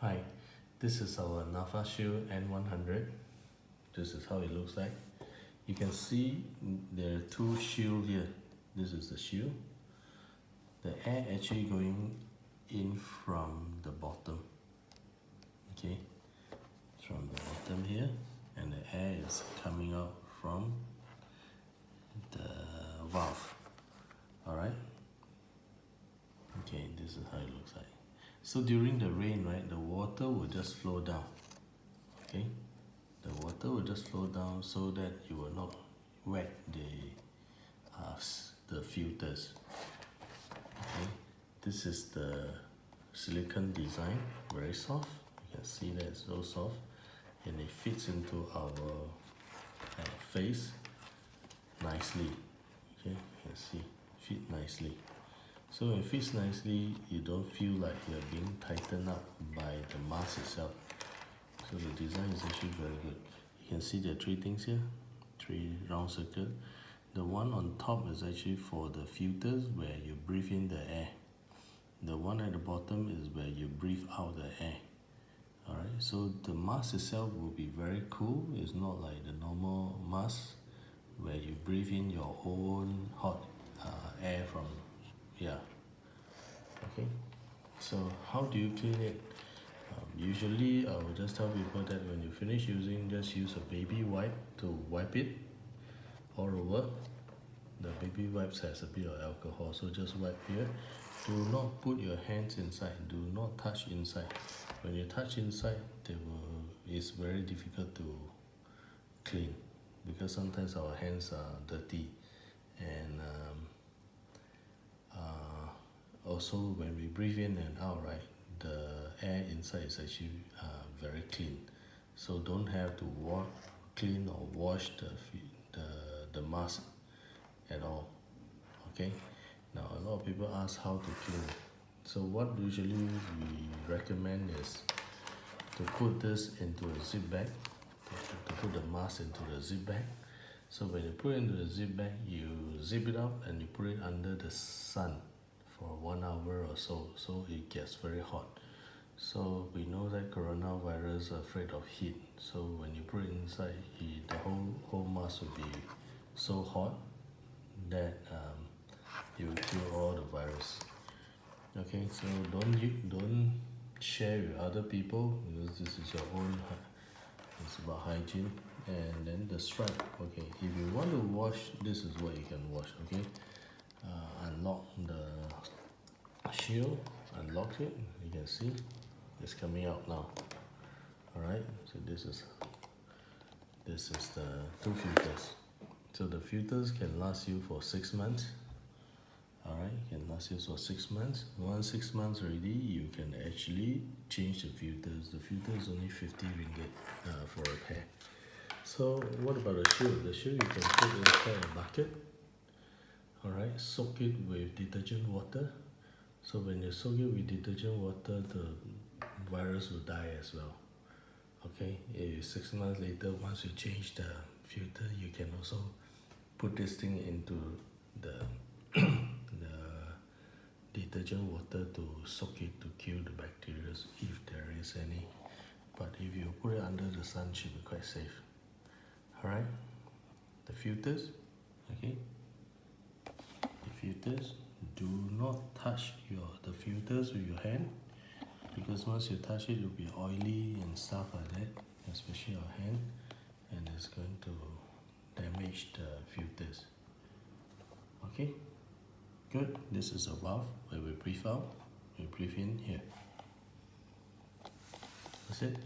Hi, this is our NafaShield N100. This is how it looks like. You can see there are two shields here. This is the shield. The air actually going in from the bottom. Okay, it's from the bottom here, and the air is coming out from the valve. Alright. Okay, this is how it looks like. So during the rain, right, the water will just flow down. Okay, the water will just flow down so that you will not wet the filters. Okay, this is the silicone design, very soft. You can see that it's so soft, and it fits into our face nicely. Okay, you can see fit nicely. So when it fits nicely, you don't feel like you're being tightened up by the mask itself. So the design is actually very good. You can see there are three things here, three round circles. The one on top is actually for the filters where you breathe in the air. The one at the bottom is where you breathe out the air. Alright, so the mask itself will be very cool. It's not like the normal mask where you breathe in your own hot air from okay. So how do you clean it? Usually I will just tell people that when you finish using, just use a baby wipe to wipe it all over. The baby wipes has a bit of alcohol, so just wipe here. Do not put your hands inside. Do not touch inside. When you touch inside, it's very difficult to clean because sometimes our hands are dirty, and also when we breathe in and out, right, the air inside is actually very clean. So don't have to clean or wash the mask at all. Okay. Now a lot of people ask how to clean it. So what usually we recommend is to put this into a zip bag, to put the mask into the zip bag. So when you put it into the zip bag, you zip it up and you put it under the sun for 1 hour or so it gets very hot. So we know that coronavirus are afraid of heat. So when you put it inside, the whole mask will be so hot that it will kill all the virus. Okay, so don't share with other people because this is your own. It's about hygiene. And then the stripe. Okay, if you want to wash, this is what you can wash. Okay, unlock the shield, unlock it. You can see it's coming out now. All right, so this is the two filters. So the filters can last you for 6 months. All right, can last you for 6 months. Once 6 months already, you can actually change the filters. The filter is only 50 ringgit for a pair. So what about the shield? The shield you can put inside a bucket. Alright, soak it with detergent water. So when you soak it with detergent water, the virus will die as well. Okay, 6 months later, once you change the filter, you can also put this thing into the detergent water to soak it to kill the bacteria if there is any. But if you put it under the sun, it should be quite safe. Alright, the filters, okay, the filters, do not touch the filters with your hand, because once you touch it, it will be oily and stuff like that, especially your hand, and it's going to damage the filters. Okay, good. This is a valve where we breathe out, we breathe in here. That's it.